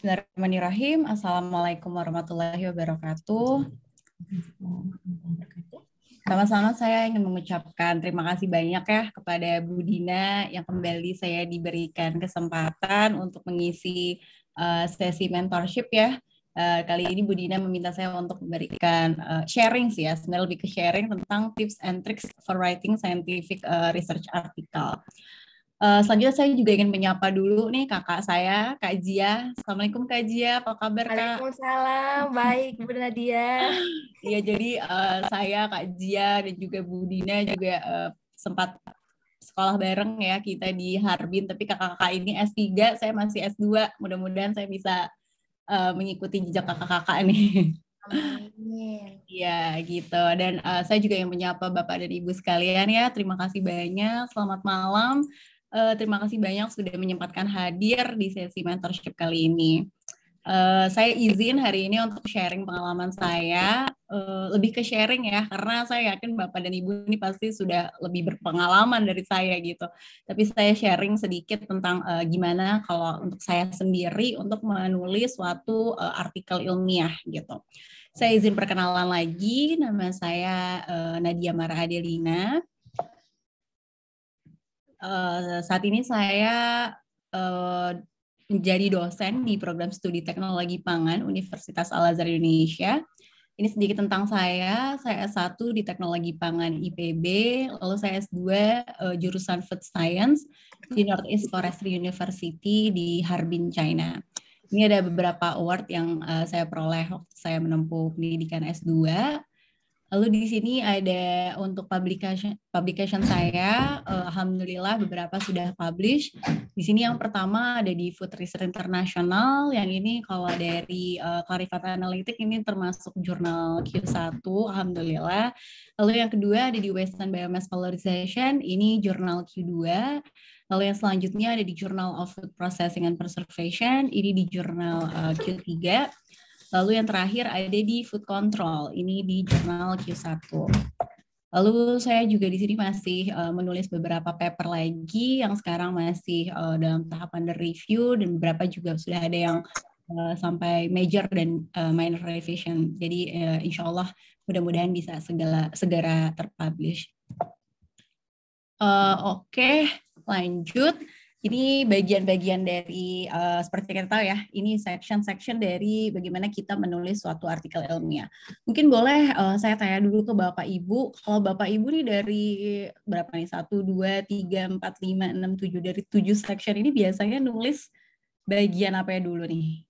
Bismillahirrahmanirrahim. Assalamualaikum warahmatullahi wabarakatuh. Sama-sama saya ingin mengucapkan terima kasih banyak ya kepada Bu Dina yang kembali saya diberikan kesempatan untuk mengisi sesi mentorship ya. Kali ini Bu Dina meminta saya untuk memberikan sharing sih ya, sebenarnya lebih ke sharing tentang tips and tricks for writing scientific research article. Selanjutnya saya juga ingin menyapa dulu nih kakak saya, Kak Zia. Assalamualaikum Kak Zia, apa kabar Kak? Waalaikumsalam, baik Bu Nadia. Iya, jadi saya, Kak Zia, dan juga Bu Dina juga sempat sekolah bareng ya kita di Harbin, tapi kakak-kakak ini S3, saya masih S2. Mudah-mudahan saya bisa mengikuti jejak kakak-kakak nih. Amin. Iya, gitu. Dan saya juga yang menyapa Bapak dan Ibu sekalian ya. Terima kasih banyak. Selamat malam. Terima kasih banyak sudah menyempatkan hadir di sesi mentorship kali ini. Saya izin hari ini untuk sharing pengalaman saya, lebih ke sharing ya, karena saya yakin Bapak dan Ibu ini pasti sudah lebih berpengalaman dari saya gitu. Tapi saya sharing sedikit tentang gimana kalau untuk saya sendiri untuk menulis suatu artikel ilmiah gitu. Saya izin perkenalan lagi, nama saya Nadia Mara Adelina. Saat ini saya menjadi dosen di program studi teknologi pangan Universitas Al-Azhar Indonesia. Ini sedikit tentang saya S1 di teknologi pangan IPB, lalu saya S2 jurusan food science di Northeast Forestry University di Harbin, China. Ini ada beberapa award yang saya peroleh waktu saya menempuh pendidikan S2. Lalu di sini ada untuk publication saya, alhamdulillah beberapa sudah publish. Di sini yang pertama ada di Food Research International, yang ini kalau dari Clarivate Analytics ini termasuk jurnal Q1, alhamdulillah. Lalu yang kedua ada di Western Biomass Valorization, ini jurnal Q2. Lalu yang selanjutnya ada di Journal of Food Processing and Preservation, ini di jurnal Q3. Lalu yang terakhir ada di Food Control, ini di jurnal Q1. Lalu saya juga di sini masih menulis beberapa paper lagi yang sekarang masih dalam tahap under review, dan beberapa juga sudah ada yang sampai major dan minor revision. Jadi insya Allah mudah-mudahan bisa segera terpublish. Oke, lanjut. Ini bagian-bagian dari, seperti kita tahu ya, ini section-section dari bagaimana kita menulis suatu artikel ilmiah. Mungkin boleh saya tanya dulu ke Bapak Ibu, kalau Bapak Ibu nih dari berapa nih, 1, 2, 3, 4, 5, 6, 7, dari 7 section ini biasanya nulis bagian apa ya dulu nih?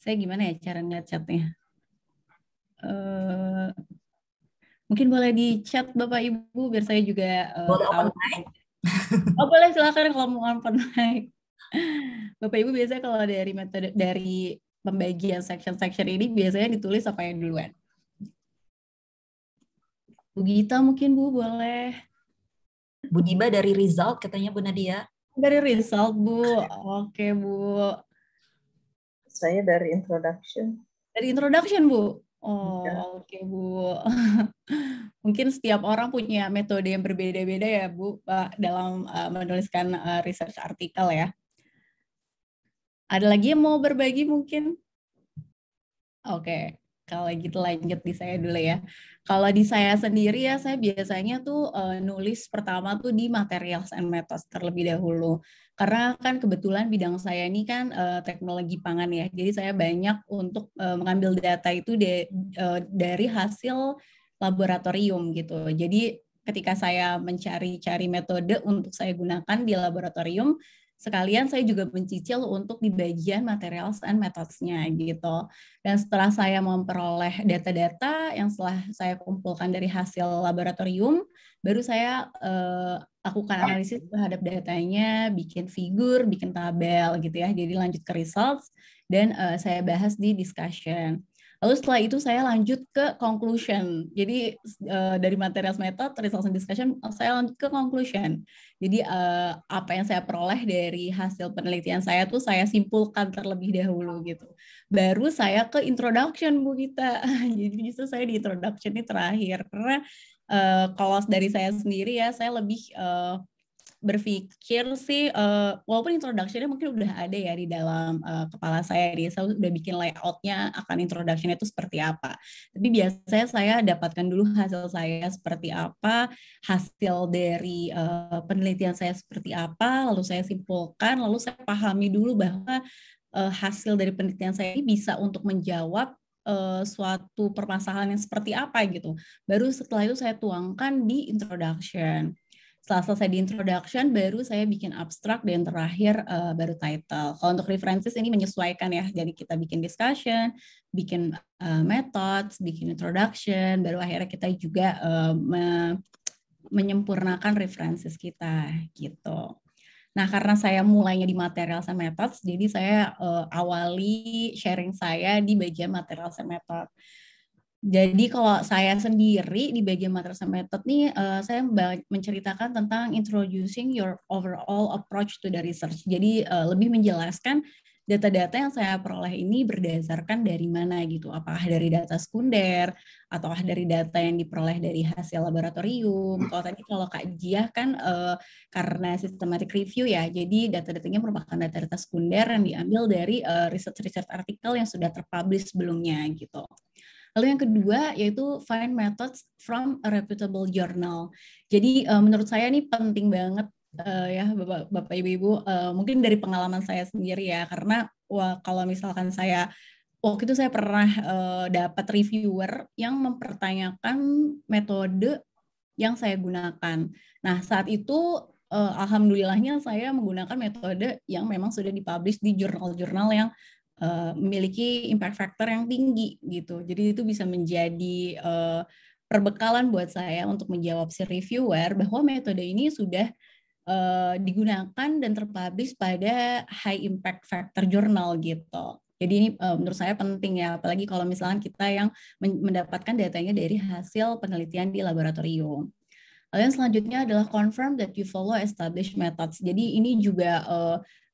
Saya gimana ya cara ngeliat chatnya? Mungkin boleh di chat Bapak Ibu, biar saya juga tahu. Oh boleh, silakan kalau mau open mic. Bapak Ibu biasanya kalau dari metode dari pembagian section-section ini biasanya ditulis apa yang duluan? Bu Gita mungkin Bu boleh. Bu Diba dari result katanya Bu Nadia. Dari result Bu. Oke Bu. Saya dari introduction. Dari introduction Bu. Oh oke Bu. Mungkin setiap orang punya metode yang berbeda-beda ya Bu dalam menuliskan research artikel ya. Ada lagi yang mau berbagi mungkin? Oke, kalau gitu lanjut di saya dulu ya. Kalau di saya sendiri ya, saya biasanya tuh nulis pertama tuh di materials and methods terlebih dahulu. Karena kan kebetulan bidang saya ini kan teknologi pangan ya. Jadi saya banyak untuk mengambil data itu dari hasil laboratorium gitu. Jadi ketika saya mencari-cari metode untuk saya gunakan di laboratorium, sekalian saya juga mencicil untuk di bagian materials and methods-nya gitu. Dan setelah saya memperoleh data-data yang setelah saya kumpulkan dari hasil laboratorium, baru saya lakukan analisis terhadap datanya, bikin figur, bikin tabel gitu ya. Jadi lanjut ke results dan saya bahas di discussion. Lalu setelah itu saya lanjut ke conclusion. Jadi dari materials method, results and discussion, saya lanjut ke conclusion. Jadi apa yang saya peroleh dari hasil penelitian saya tuh saya simpulkan terlebih dahulu gitu. Baru saya ke introduction Bu Gita. Jadi justru saya di introduction ini terakhir. Karena kalau dari saya sendiri ya, saya lebih berpikir sih, walaupun introduction-nya mungkin udah ada ya di dalam kepala saya, saya udah bikin layout-nya akan introduction-nya itu seperti apa. Tapi biasanya saya dapatkan dulu hasil saya seperti apa, hasil dari penelitian saya seperti apa, lalu saya simpulkan, lalu saya pahami dulu bahwa hasil dari penelitian saya ini bisa untuk menjawab suatu permasalahan yang seperti apa gitu. Baru setelah itu saya tuangkan di introduction. Setelah selesai di introduction, baru saya bikin abstrak dan terakhir baru title. Kalau untuk references ini menyesuaikan ya, jadi kita bikin discussion, bikin methods, bikin introduction, baru akhirnya kita juga menyempurnakan references kita gitu. Nah, karena saya mulainya di material and methods, jadi saya awali sharing saya di bagian material and method. Jadi kalau saya sendiri di bagian material and method nih, saya menceritakan tentang introducing your overall approach to the research. Jadi lebih menjelaskan data-data yang saya peroleh ini berdasarkan dari mana gitu. Apakah dari data sekunder, ataukah dari data yang diperoleh dari hasil laboratorium. Kalau Kak Jiah kan karena systematic review ya, jadi data-datanya merupakan data-data sekunder yang diambil dari research artikel yang sudah terpublish sebelumnya gitu. Lalu yang kedua yaitu find methods from a reputable journal. Jadi menurut saya ini penting banget ya Bapak Ibu, mungkin dari pengalaman saya sendiri ya, karena kalau misalkan saya waktu itu saya pernah dapat reviewer yang mempertanyakan metode yang saya gunakan. Nah saat itu alhamdulillahnya saya menggunakan metode yang memang sudah dipublish di jurnal-jurnal yang memiliki impact factor yang tinggi gitu. Jadi itu bisa menjadi perbekalan buat saya untuk menjawab si reviewer bahwa metode ini sudah digunakan dan terpublish pada high impact factor jurnal gitu. Jadi ini menurut saya penting ya, apalagi kalau misalnya kita yang mendapatkan datanya dari hasil penelitian di laboratorium. Lalu yang selanjutnya adalah confirm that you follow established methods. Jadi ini juga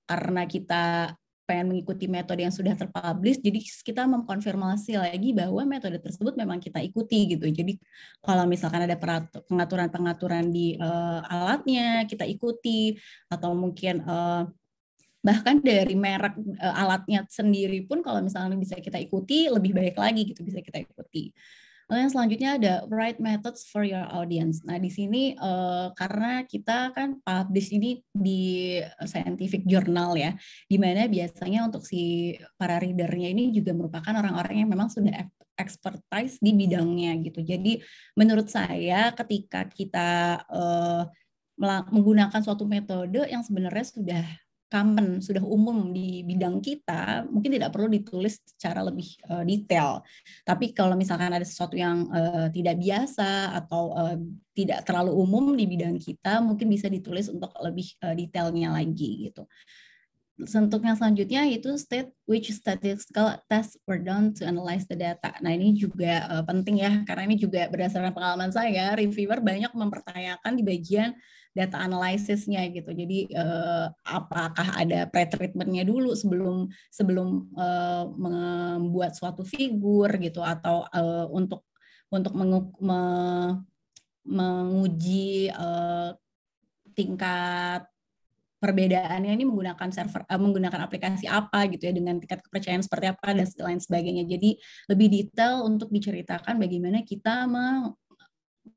karena kita pengen mengikuti metode yang sudah terpublish, jadi kita mengkonfirmasi lagi bahwa metode tersebut memang kita ikuti gitu. Jadi kalau misalkan ada pengaturan-pengaturan di alatnya kita ikuti, atau mungkin bahkan dari merek alatnya sendiri pun kalau misalnya bisa kita ikuti, lebih baik lagi gitu bisa kita ikuti. Lalu yang selanjutnya ada write methods for your audience. Nah di sini karena kita kan publish ini di scientific journal ya, di mana biasanya untuk si para readernya ini juga merupakan orang-orang yang memang sudah expertise di bidangnya gitu. Jadi menurut saya ketika kita menggunakan suatu metode yang sebenarnya sudah common, sudah umum di bidang kita, mungkin tidak perlu ditulis secara lebih detail. Tapi kalau misalkan ada sesuatu yang tidak biasa atau tidak terlalu umum di bidang kita, mungkin bisa ditulis untuk lebih detailnya lagi gitu. Untuk yang selanjutnya itu state which statistical tests were done to analyze the data. Nah ini juga penting ya, karena ini juga berdasarkan pengalaman saya, reviewer banyak mempertanyakan di bagian data analisisnya gitu. Jadi apakah ada pre-treatmentnya dulu sebelum membuat suatu figur gitu, atau untuk menguji tingkat perbedaannya ini menggunakan aplikasi apa gitu ya, dengan tingkat kepercayaan seperti apa dan lain sebagainya. Jadi lebih detail untuk diceritakan bagaimana kita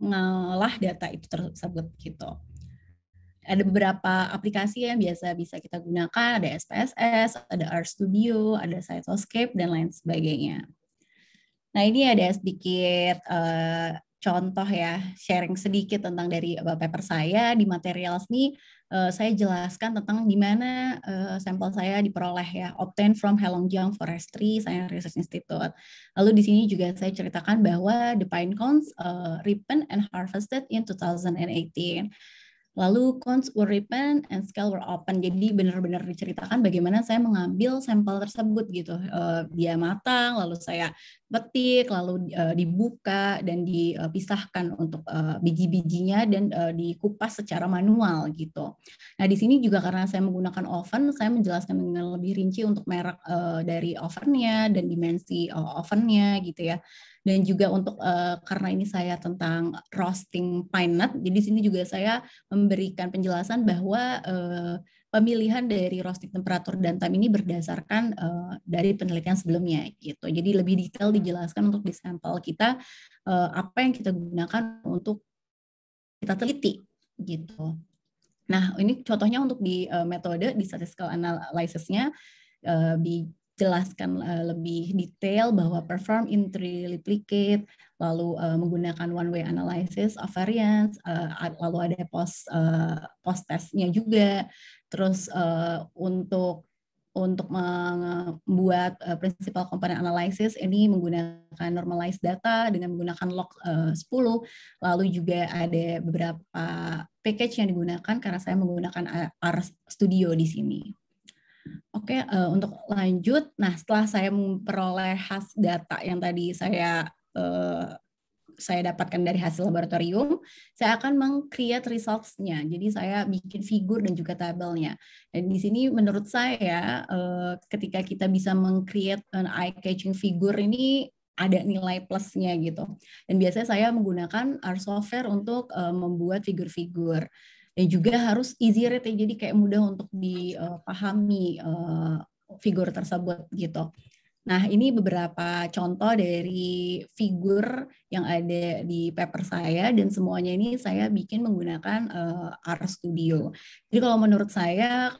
mengolah data itu tersebut gitu. Ada beberapa aplikasi yang biasa bisa kita gunakan, ada SPSS, ada RStudio, ada Cytoscape dan lain sebagainya. Nah ini ada sedikit contoh ya, sharing sedikit tentang dari paper saya di materials nih. Saya jelaskan tentang gimana sampel saya diperoleh ya, obtained from Heilongjiang Forestry Science Research Institute. Lalu di sini juga saya ceritakan bahwa the pine cones ripened and harvested in 2018. Lalu cones were ripened and scale were open. Jadi benar-benar diceritakan bagaimana saya mengambil sampel tersebut gitu. Dia matang, lalu saya dipetik, lalu dibuka dan dipisahkan untuk biji-bijinya dan dikupas secara manual gitu. Nah, di sini juga karena saya menggunakan oven, saya menjelaskan dengan lebih rinci untuk merek dari ovennya dan dimensi ovennya gitu ya. Dan juga untuk karena ini saya tentang roasting pine nut, jadi di sini juga saya memberikan penjelasan bahwa pemilihan dari roasting temperatur dan time ini berdasarkan dari penelitian sebelumnya gitu. Jadi lebih detail dijelaskan untuk di sampel kita apa yang kita gunakan untuk kita teliti gitu. Nah, ini contohnya untuk di metode di statistical analysis-nya dijelaskan lebih detail bahwa perform interreplicate, lalu menggunakan one way analysis of variance, lalu ada post testnya juga. Terus untuk membuat principal component analysis ini menggunakan normalized data dengan menggunakan log 10, lalu juga ada beberapa package yang digunakan karena saya menggunakan R Studio di sini. Oke, untuk lanjut, nah setelah saya memperoleh data yang tadi saya dapatkan dari hasil laboratorium, saya akan meng-create results-nya. Jadi saya bikin figur dan juga tabelnya. Dan di sini menurut saya ketika kita bisa meng-create an eye-catching figure ini ada nilai plusnya gitu. Dan biasanya saya menggunakan R software untuk membuat figur-figur. Dan juga harus easy read, jadi kayak mudah untuk dipahami figur tersebut gitu. Nah, ini beberapa contoh dari figur yang ada di paper saya dan semuanya ini saya bikin menggunakan R Studio. Jadi kalau menurut saya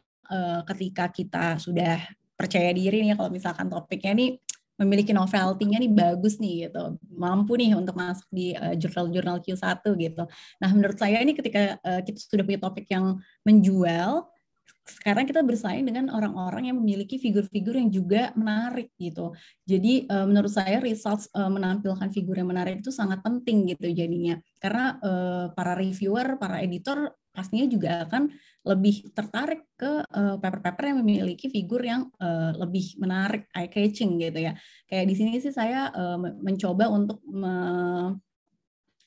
ketika kita sudah percaya diri nih kalau misalkan topiknya nih memiliki novelty-nya nih bagus nih gitu, mampu nih untuk masuk di jurnal-jurnal Q1 gitu. Nah, menurut saya ini ketika kita sudah punya topik yang menjual, sekarang kita bersaing dengan orang-orang yang memiliki figur-figur yang juga menarik gitu. Jadi menurut saya results menampilkan figur yang menarik itu sangat penting gitu jadinya. Karena para reviewer, para editor pastinya juga akan lebih tertarik ke paper-paper yang memiliki figur yang lebih menarik, eye-catching gitu ya. Kayak di sini sih saya mencoba untuk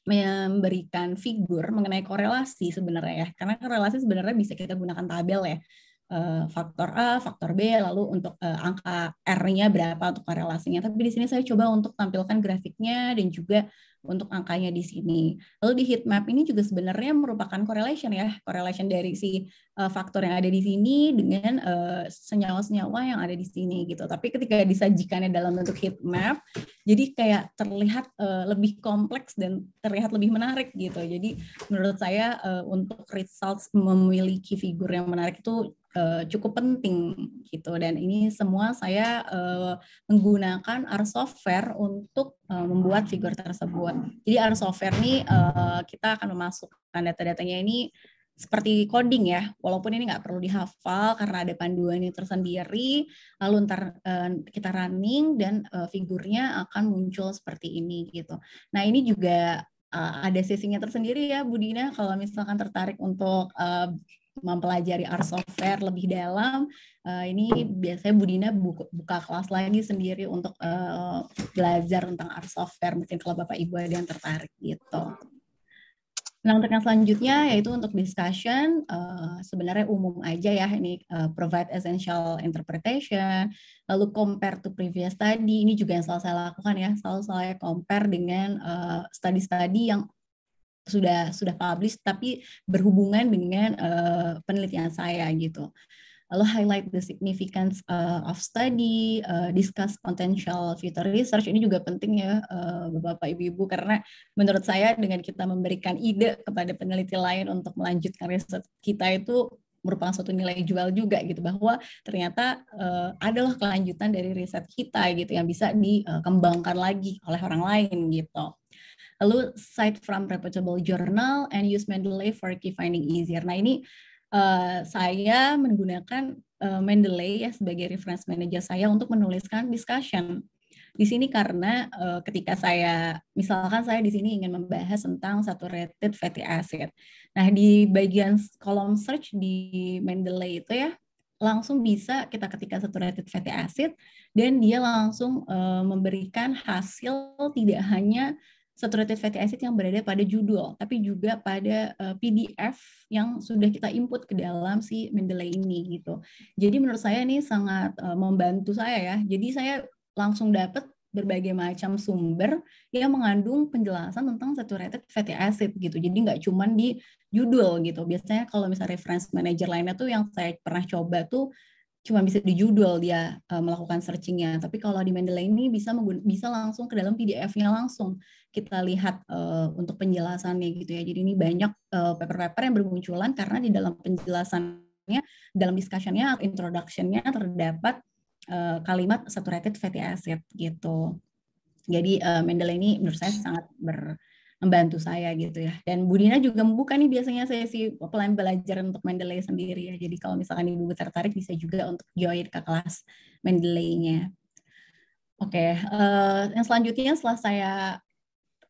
memberikan figur mengenai korelasi sebenarnya ya, karena korelasi sebenarnya bisa kita gunakan tabel ya, faktor A, faktor B, lalu untuk angka R-nya berapa untuk korelasinya. Tapi di sini saya coba untuk tampilkan grafiknya dan juga untuk angkanya di sini. Lalu di heat map ini juga sebenarnya merupakan correlation ya, correlation dari si faktor yang ada di sini dengan senyawa-senyawa yang ada di sini gitu. Tapi ketika disajikannya dalam bentuk heat map, jadi kayak terlihat lebih kompleks dan terlihat lebih menarik gitu. Jadi menurut saya untuk results memiliki figur yang menarik itu cukup penting gitu. Dan ini semua saya menggunakan R software untuk membuat figur tersebut. Jadi R software ini kita akan memasukkan data-datanya ini seperti coding ya, walaupun ini nggak perlu dihafal karena ada panduannya tersendiri, lalu ntar kita running dan figurnya akan muncul seperti ini gitu. Nah ini juga ada sesinya tersendiri ya Bu Dina, kalau misalkan tertarik untuk mempelajari R software lebih dalam, ini biasanya Bu Dina buka kelas lagi sendiri untuk belajar tentang R software, mungkin kalau Bapak Ibu ada yang tertarik gitu. Nah, untuk yang selanjutnya yaitu untuk discussion, sebenarnya umum aja ya, ini provide essential interpretation, lalu compare to previous study, ini juga yang selalu saya lakukan ya, selalu saya compare dengan study-study yang sudah publish tapi berhubungan dengan penelitian saya gitu. Lalu highlight the significance of study, discuss potential future research. Ini juga penting ya Bapak Ibu-Ibu, karena menurut saya dengan kita memberikan ide kepada peneliti lain untuk melanjutkan riset kita itu merupakan suatu nilai jual juga gitu, bahwa ternyata adalah kelanjutan dari riset kita gitu yang bisa dikembangkan lagi oleh orang lain gitu. Lalu cite from reputable journal and use Mendeley for key finding easier. Nah ini saya menggunakan Mendeley ya sebagai reference manager saya untuk menuliskan discussion. Di sini karena ketika misalkan saya di sini ingin membahas tentang saturated fatty acid. Nah di bagian kolom search di Mendeley itu ya, langsung bisa kita ketikkan saturated fatty acid dan dia langsung memberikan hasil tidak hanya saturated fatty acid yang berada pada judul, tapi juga pada PDF yang sudah kita input ke dalam si Mendeley ini gitu. Jadi menurut saya ini sangat membantu saya ya. Jadi saya langsung dapat berbagai macam sumber yang mengandung penjelasan tentang saturated fatty acid gitu. Jadi nggak cuma di judul gitu. Biasanya kalau misalnya reference manager lainnya tuh yang saya pernah coba tuh cuma bisa di judul dia melakukan searchingnya. Tapi kalau di Mendeley ini bisa langsung ke dalam PDF-nya langsung kita lihat untuk penjelasannya gitu ya. Jadi ini banyak paper-paper yang bermunculan karena di dalam penjelasannya, dalam discussion-nya, introduction-nya terdapat kalimat saturated fatty acid gitu. Jadi Mendeley ini menurut saya sangat membantu saya gitu ya. Dan Bu Dina juga membuka nih biasanya sesi pelan belajar untuk Mendeley sendiri ya. Jadi kalau misalkan Ibu tertarik bisa juga untuk join ke kelas Mendeley-nya. Oke, yang selanjutnya setelah saya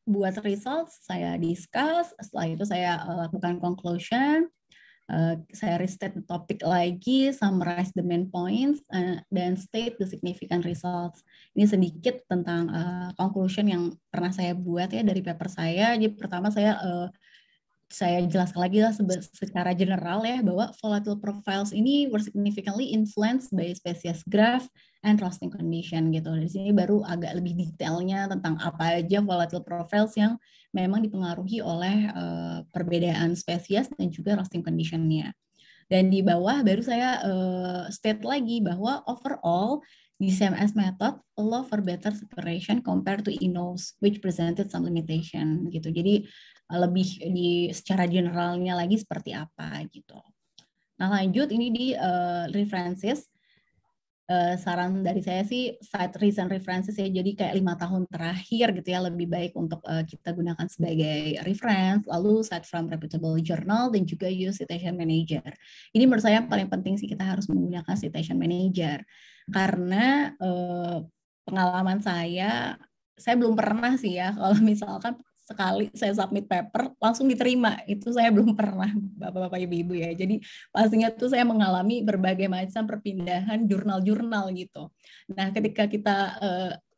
buat results, saya discuss, setelah itu saya lakukan conclusion, saya restate the topic lagi, summarize the main points, dan state the significant results. Ini sedikit tentang conclusion yang pernah saya buat ya dari paper saya. Jadi pertama saya jelaskan lagi lah secara general ya bahwa volatile profiles ini were significantly influenced by species graph and roasting condition gitu. Di sini baru agak lebih detailnya tentang apa aja volatile profiles yang memang dipengaruhi oleh perbedaan spesies dan juga roasting condition-nya. Dan di bawah baru saya state lagi bahwa overall di CMS method allow for better separation compared to INOS which presented some limitation gitu. Jadi lebih di secara generalnya lagi seperti apa gitu. Nah lanjut ini di references. Saran dari saya sih cite recent references ya, jadi kayak 5 tahun terakhir gitu ya lebih baik untuk kita gunakan sebagai reference, lalu cite from reputable journal dan juga use citation manager. Ini menurut saya yang paling penting sih kita harus menggunakan citation manager karena pengalaman saya belum pernah sih ya kalau misalkan sekali saya submit paper langsung diterima, itu saya belum pernah Bapak-bapak Ibu-ibu ya. Jadi pastinya tuh saya mengalami berbagai macam perpindahan jurnal-jurnal gitu. Nah ketika kita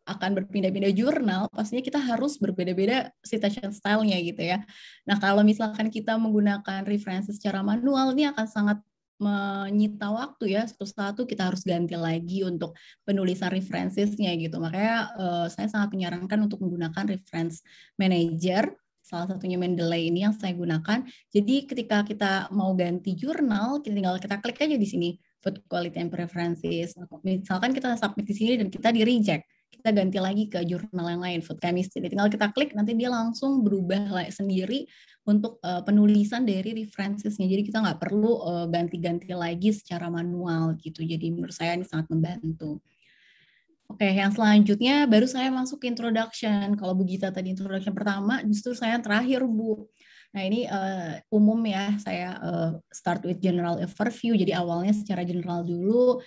akan berpindah-pindah jurnal, pastinya kita harus berbeda-beda citation style-nya gitu ya. Nah kalau misalkan kita menggunakan referensi secara manual, ini akan sangat menyita waktu ya, satu-satu kita harus ganti lagi untuk penulisan referensinya gitu. Makanya saya sangat menyarankan untuk menggunakan reference manager, salah satunya Mendeley ini yang saya gunakan. Jadi ketika kita mau ganti jurnal, tinggal kita klik aja di sini, food quality and preferences. Misalkan kita submit di sini dan kita di reject, kita ganti lagi ke jurnal yang lain, food chemistry. Tinggal kita klik, nanti dia langsung berubah sendiri untuk penulisan dari referensinya. Jadi kita nggak perlu ganti-ganti lagi secara manual gitu. Jadi menurut saya ini sangat membantu. Oke, yang selanjutnya baru saya masuk ke introduction. Kalau Bu Gita tadi introduction pertama, justru saya terakhir Bu. Nah ini umum ya, saya start with general overview. Jadi awalnya secara general dulu.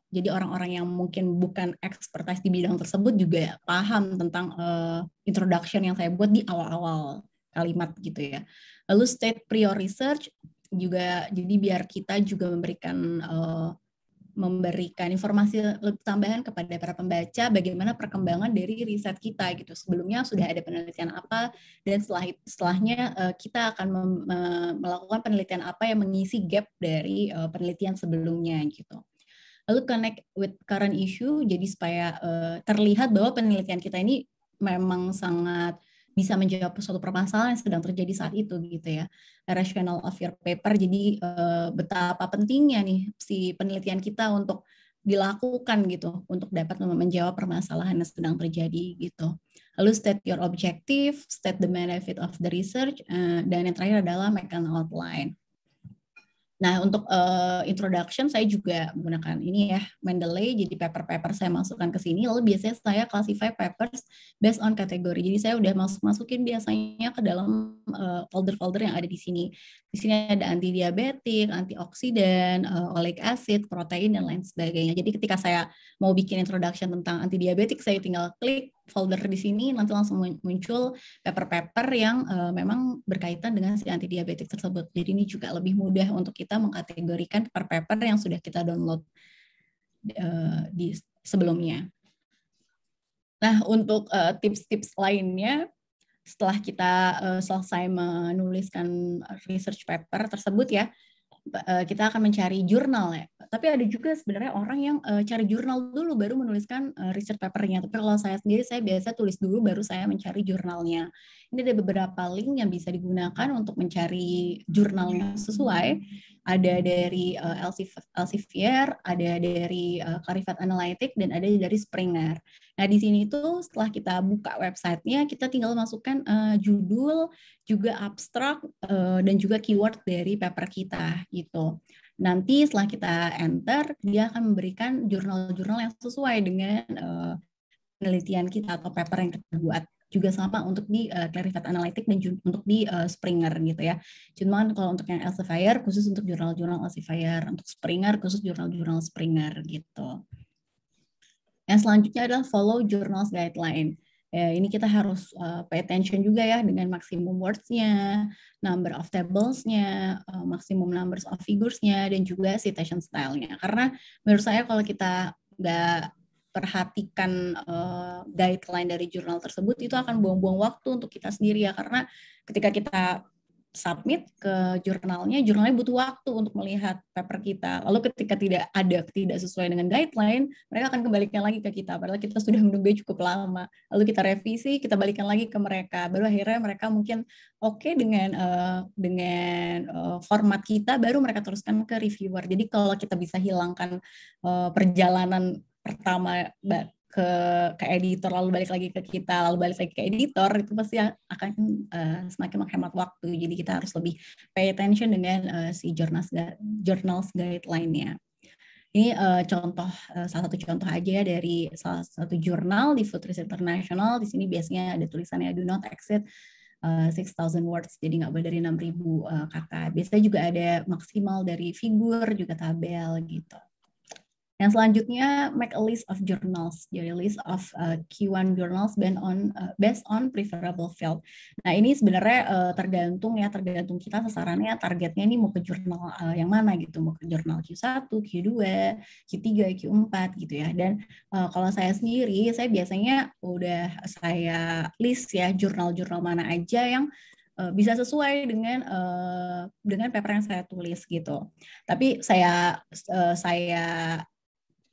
Jadi orang-orang yang mungkin bukan expertise di bidang tersebut juga paham tentang introduction yang saya buat di awal-awal kalimat gitu ya. Lalu state prior research juga, jadi biar kita juga memberikan informasi tambahan kepada para pembaca bagaimana perkembangan dari riset kita gitu. Sebelumnya sudah ada penelitian apa dan setelahnya kita akan melakukan penelitian apa yang mengisi gap dari penelitian sebelumnya gitu. Lalu connect with current issue, jadi supaya terlihat bahwa penelitian kita ini memang sangat bisa menjawab suatu permasalahan yang sedang terjadi saat itu gitu ya. Rational of your paper, jadi betapa pentingnya nih si penelitian kita untuk dilakukan gitu untuk dapat menjawab permasalahan yang sedang terjadi gitu. Lalu state your objective, state the benefit of the research, dan yang terakhir adalah make an outline. Nah, untuk introduction saya juga menggunakan ini ya, Mendeley, jadi paper-paper saya masukkan ke sini, lalu biasanya saya classify papers based on kategori. Jadi saya udah masukin biasanya ke dalam folder-folder yang ada di sini. Di sini ada antidiabetik, antioksidan, oleic acid, protein, dan lain sebagainya. Jadi ketika saya mau bikin introduction tentang antidiabetik, saya tinggal klik folder di sini nanti langsung muncul paper-paper yang memang berkaitan dengan si antidiabetik tersebut. Jadi ini juga lebih mudah untuk kita mengkategorikan paper-paper yang sudah kita download di sebelumnya. Nah, untuk tips-tips lainnya, setelah kita selesai menuliskan research paper tersebut ya, kita akan mencari jurnal ya. Tapi ada juga sebenarnya orang yang cari jurnal dulu baru menuliskan research papernya. Tapi kalau saya sendiri, saya biasa tulis dulu baru saya mencari jurnalnya. Ini ada beberapa link yang bisa digunakan untuk mencari jurnal yang sesuai. Ada dari Elsevier, ada dari Clarivate Analytics, dan ada dari Springer. Nah, di sini tuh setelah kita buka websitenya, kita tinggal masukkan judul, juga abstrak, dan juga keyword dari paper kita gitu. Nanti setelah kita enter, dia akan memberikan jurnal-jurnal yang sesuai dengan penelitian kita atau paper yang kita buat. Juga sama untuk di Clarivate Analytics dan untuk di Springer gitu ya. Cuman kalau untuk yang Elsevier khusus untuk jurnal-jurnal Elsevier, untuk Springer khusus jurnal-jurnal Springer gitu. Yang selanjutnya adalah follow journals guideline. Ini kita harus pay attention juga ya dengan maximum words-nya, number of tables-nya, maximum numbers of figures-nya, dan juga citation style-nya. Karena menurut saya kalau kita nggak perhatikan guideline dari jurnal tersebut, itu akan buang-buang waktu untuk kita sendiri ya. Karena ketika kita submit ke jurnalnya butuh waktu untuk melihat paper kita. Lalu ketika tidak sesuai dengan guideline, mereka akan kembalikan lagi ke kita. Padahal kita sudah menunggu cukup lama. Lalu kita revisi, kita balikan lagi ke mereka. Baru akhirnya mereka mungkin oke dengan format kita, baru mereka teruskan ke reviewer. Jadi kalau kita bisa hilangkan perjalanan pertama ke editor, lalu balik lagi ke kita, lalu balik lagi ke editor, itu pasti akan semakin menghemat waktu. Jadi kita harus lebih pay attention dengan si journals guideline-nya. Ini salah satu contoh aja ya dari salah satu jurnal di Food Research International. Di sini biasanya ada tulisannya do not exceed 6,000 words, jadi nggak boleh dari 6.000 kata. Biasanya juga ada maksimal dari figur, juga tabel gitu. Yang selanjutnya, make a list of journals, jadi list of Q1 journals based on preferable field. Nah, ini sebenarnya tergantung kita sasarannya, targetnya ini mau ke jurnal yang mana gitu, mau ke jurnal Q1, Q2, Q3, Q4 gitu ya. Dan kalau saya sendiri, saya biasanya udah saya list ya jurnal-jurnal mana aja yang bisa sesuai dengan paper yang saya tulis gitu. Tapi saya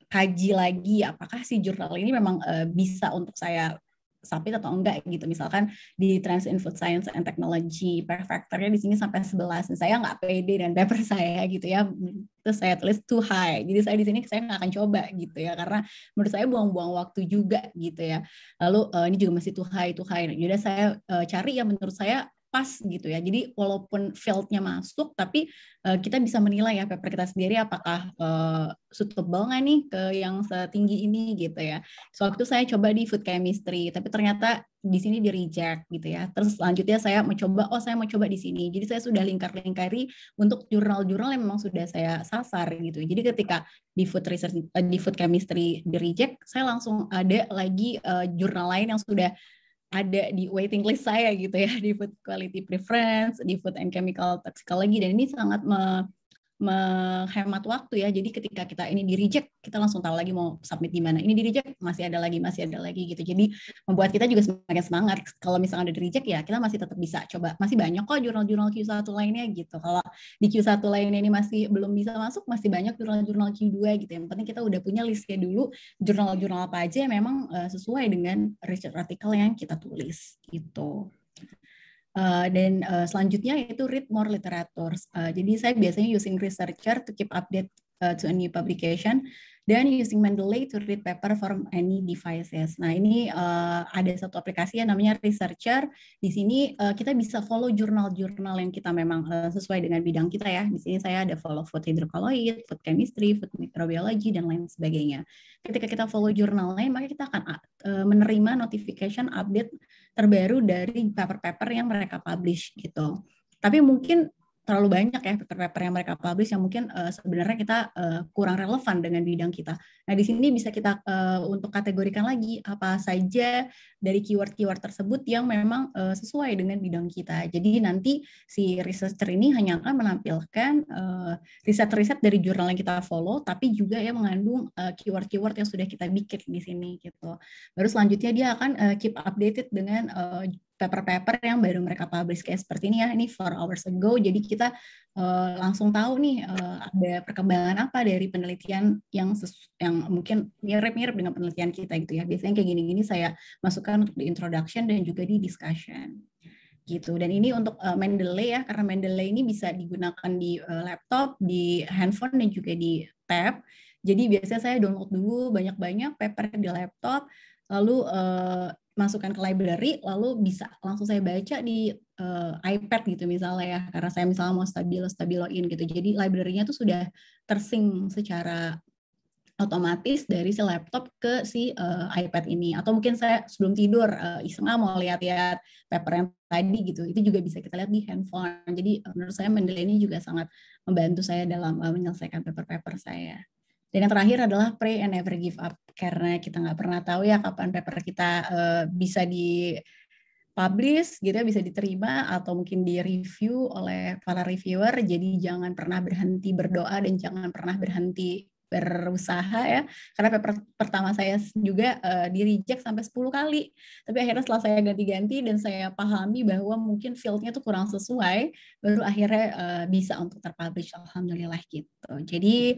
kaji lagi apakah si jurnal ini memang bisa untuk saya submit atau enggak gitu. Misalkan di Trends in Food Science and Technology per factor-nya di sini sampai 11. Saya nggak pede dan paper saya gitu ya. Terus saya tulis too high. Jadi saya di sini saya nggak akan coba gitu ya, karena menurut saya buang-buang waktu juga gitu ya. Lalu ini juga masih too high. Jadi saya cari yang menurut saya pas gitu ya. Jadi walaupun field-nya masuk, tapi kita bisa menilai ya paper kita sendiri apakah suitable nggak nih ke yang setinggi ini gitu ya. Sewaktu saya coba di food chemistry, tapi ternyata di sini di reject gitu ya. Terus selanjutnya saya mau coba di sini. Jadi saya sudah lingkari untuk jurnal-jurnal yang memang sudah saya sasar gitu. Jadi ketika di food research, di food chemistry di reject, saya langsung ada lagi jurnal lain yang sudah ada di waiting list saya gitu ya, di food quality preference, di food and chemical toxicology, dan ini sangat menghemat waktu ya. Jadi ketika kita ini di reject, kita langsung tahu lagi mau submit di mana. Ini di reject, masih ada lagi gitu. Jadi membuat kita juga semakin semangat. Kalau misalnya ada di reject ya, kita masih tetap bisa coba. Masih banyak kok jurnal-jurnal Q1 lainnya gitu. Kalau di Q1 lainnya ini masih belum bisa masuk, masih banyak jurnal-jurnal Q2 gitu. Yang penting kita udah punya listnya dulu, jurnal-jurnal apa aja yang memang sesuai dengan research artikel yang kita tulis gitu. Dan selanjutnya yaitu read more literatures. Jadi saya biasanya using researcher to keep update to a new publication, dan using Mendeley to read paper from any devices. Nah, ini ada satu aplikasi yang namanya Researcher. Di sini kita bisa follow jurnal-jurnal yang kita memang sesuai dengan bidang kita ya. Di sini saya ada follow food hydrocolloid, food chemistry, food microbiology, dan lain sebagainya. Ketika kita follow jurnal lain, maka kita akan menerima notification update terbaru dari paper-paper yang mereka publish gitu. Tapi mungkin terlalu banyak ya paper-paper yang mereka publish yang mungkin sebenarnya kita kurang relevan dengan bidang kita. Nah, di sini bisa kita untuk kategorikan lagi apa saja dari keyword-keyword tersebut yang memang sesuai dengan bidang kita. Jadi nanti si researcher ini hanya akan menampilkan riset-riset dari jurnal yang kita follow, tapi juga yang mengandung keyword-keyword yang sudah kita bikin di sini gitu. Baru selanjutnya dia akan keep updated dengan paper-paper yang baru mereka publish kayak seperti ini ya, ini 4 hours ago. Jadi kita langsung tahu nih ada perkembangan apa dari penelitian yang mungkin mirip-mirip dengan penelitian kita gitu ya. Biasanya kayak gini-gini saya masukkan untuk di introduction dan juga di discussion gitu. Dan ini untuk Mendeley ya, karena Mendeley ini bisa digunakan di laptop, di handphone dan juga di tab. Jadi biasanya saya download dulu banyak-banyak paper di laptop, lalu masukkan ke library, lalu bisa langsung saya baca di iPad gitu misalnya ya, karena saya misalnya mau stabiloin gitu. Jadi library-nya tuh sudah tersync secara otomatis dari si laptop ke si iPad ini. Atau mungkin saya sebelum tidur iseng mau lihat-lihat paper yang tadi gitu, itu juga bisa kita lihat di handphone. Jadi menurut saya Mendeley ini juga sangat membantu saya dalam menyelesaikan paper-paper saya. Dan yang terakhir adalah pray and never give up, karena kita nggak pernah tahu ya kapan paper kita bisa di-publish gitu ya, bisa diterima atau mungkin di-review oleh para reviewer. Jadi jangan pernah berhenti berdoa dan jangan pernah berhenti berusaha ya, karena paper pertama saya juga di-reject sampai 10 kali, tapi akhirnya setelah saya ganti-ganti dan saya pahami bahwa mungkin field-nya tuh kurang sesuai, baru akhirnya bisa untuk terpublish, alhamdulillah gitu. Jadi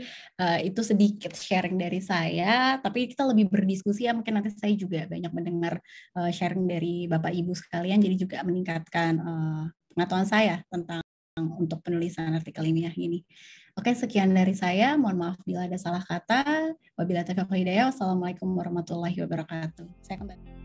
itu sedikit sharing dari saya, tapi kita lebih berdiskusi ya, mungkin nanti saya juga banyak mendengar sharing dari Bapak Ibu sekalian, jadi juga meningkatkan pengetahuan saya tentang untuk penulisan artikel ilmiah ini. Oke, sekian dari saya. Mohon maaf bila ada salah kata. Wabillahi taufiq wal hidayah. Wassalamualaikum warahmatullahi wabarakatuh. Saya kembali.